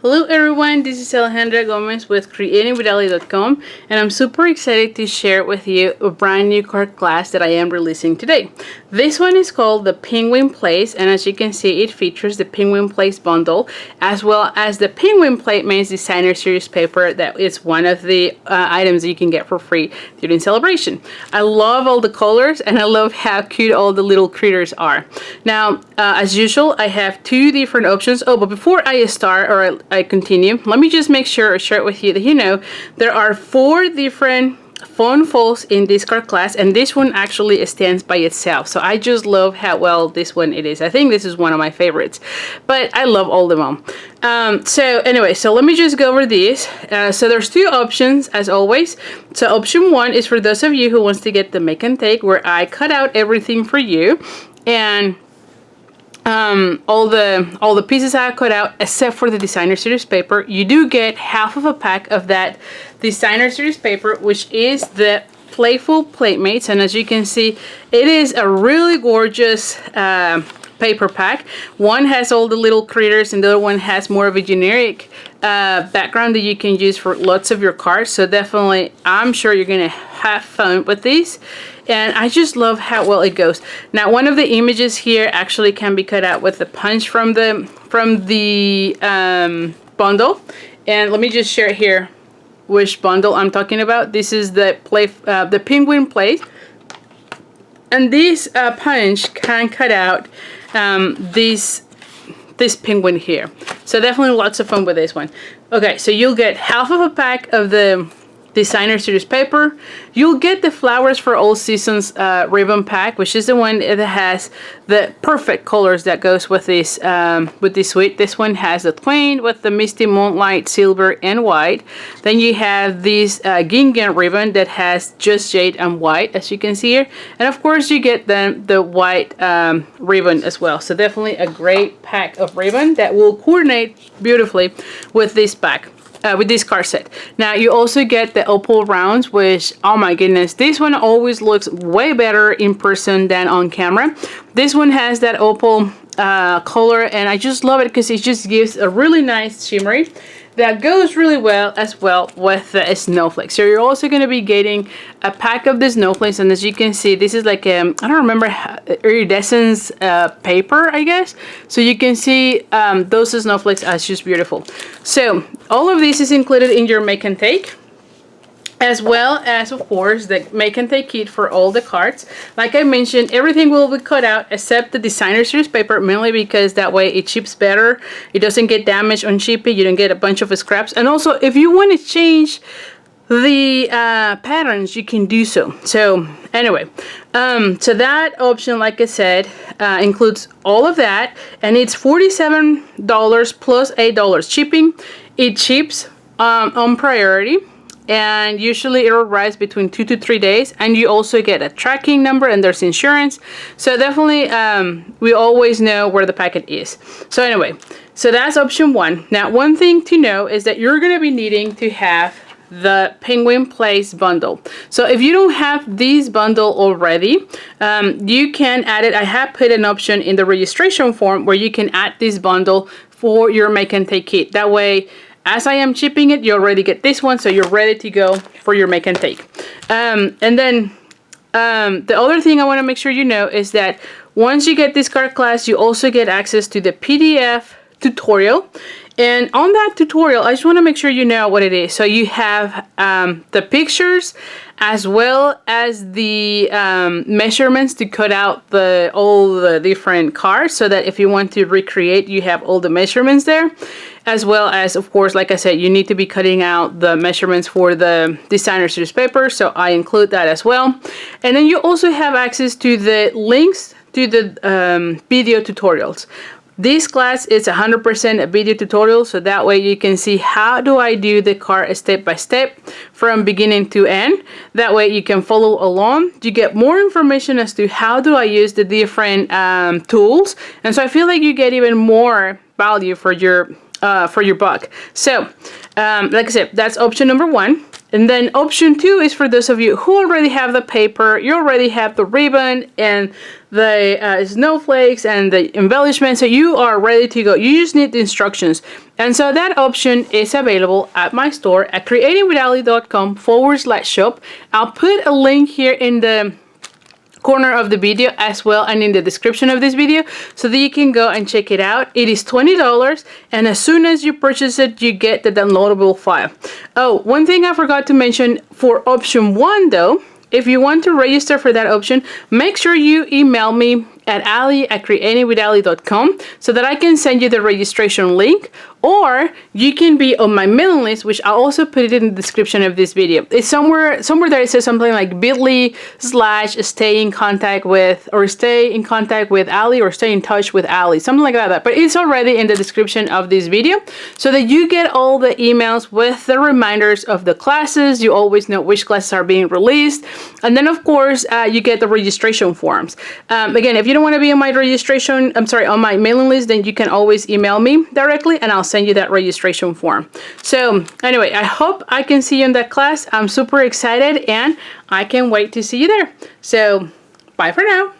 Hello everyone, this is Alejandra Gomez with creatingwithali.com, and I'm super excited to share with you a brand new card class that I am releasing today. This one is called the Penguin Place, and as you can see, it features the Penguin Place bundle as well as the Penguin Plate Mates Designer Series paper that is one of the items that you can get for free during celebration. I love all the colors and I love how cute all the little critters are. Now, as usual, I have two different options. Oh, but before I start or I continue, let me just make sure or share with you that you know there are 4 different fun folds in this card class, and this one actually stands by itself. So I just love how well this one it is. I think this is one of my favorites, but I love all of them. So anyway, so let me just go over these. So there's 2 options as always. So option 1 is for those of you who wants to get the make and take, where I cut out everything for you, and all the pieces I cut out except for the Designer Series paper. You do get half of a pack of that Designer Series paper, which is the Playful Playmates, and as you can see, it is a really gorgeous paper pack. One has all the little critters and the other one has more of a generic background that you can use for lots of your cards. So definitely, I'm sure you're gonna have fun with these, and I just love how well it goes. Now, one of the images here actually can be cut out with the punch from the bundle, and let me just share here which bundle I'm talking about. This is the Penguin Plate, and this punch can cut out this penguin here. So definitely lots of fun with this one. Okay, so you'll get half of a pack of the Designer Series paper. You'll get the Flowers for All Seasons ribbon pack, which is the one that has the perfect colors that goes with this suite. This one has the twin with the Misty Moonlight silver and white. Then you have this gingham ribbon that has just jade and white, as you can see here, and of course you get the white ribbon as well. So definitely a great pack of ribbon that will coordinate beautifully with this pack. With this card set. Now you also get the Opal Rounds, which, oh my goodness, this one always looks way better in person than on camera. This one has that opal color, and I just love it because it just gives a really nice shimmery that goes really well as well with the snowflakes. So you're also going to be getting a pack of the snowflakes, and as you can see, this is like I don't remember, iridescence paper, I guess. So you can see those snowflakes are just beautiful. So all of this is included in your make and take, as well as, of course, the make and take kit for all the cards. Like I mentioned, everything will be cut out except the Designer Series paper, mainly because that way it ships better. It doesn't get damaged on shipping. You don't get a bunch of scraps. And also, if you want to change the patterns, you can do so. So anyway, so that option, like I said, includes all of that, and it's $47 plus $8 shipping. It ships on priority, and usually it will rise between 2 to 3 days, and you also get a tracking number, and there's insurance. So definitely we always know where the packet is. So anyway, so that's option 1. Now, one thing to know is that you're going to be needing to have the Penguin Place bundle. So if you don't have this bundle already, you can add it. I have put an option in the registration form where you can add this bundle for your make and take kit. That way, as I am shipping it, you already get this one, so you're ready to go for your make and take. And then the other thing I want to make sure you know is that once you get this card class, you also get access to the PDF tutorial. And on that tutorial, I just want to make sure you know what it is. So you have the pictures as well as the measurements to cut out all the different cards, so that if you want to recreate, you have all the measurements there. As well as, of course, like I said, you need to be cutting out the measurements for the Designer Series paper, so I include that as well. And then you also have access to the links to the video tutorials. This class is 100% a video tutorial, so that way you can see how do I do the card step by step from beginning to end. That way you can follow along. You get more information as to how do I use the different tools, and so I feel like you get even more value for your for your book. So, like I said, that's option number 1. And then option 2 is for those of you who already have the paper, you already have the ribbon and the snowflakes and the embellishments, so you are ready to go. You just need the instructions. And so that option is available at my store at creatingwithali.com/shop. I'll put a link here in the corner of the video as well and in the description of this video so that you can go and check it out. It is $20, and as soon as you purchase it, you get the downloadable file. Oh, one thing I forgot to mention for option 1 though, if you want to register for that option, make sure you email me at ali@creatingwithali.com so that I can send you the registration link, or you can be on my mailing list, which I'll also put it in the description of this video. It's somewhere there it says something like bit.ly/stay in contact with, or stay in contact with Ali, or stay in touch with Ali, something like that. But it's already in the description of this video so that you get all the emails with the reminders of the classes. You always know which classes are being released. And then of course, you get the registration forms. Again, if you don't want to be on my on my mailing list, then you can always email me directly and I'll send you that registration form. So anyway, I hope I can see you in that class. I'm super excited and I can't wait to see you there. So bye for now.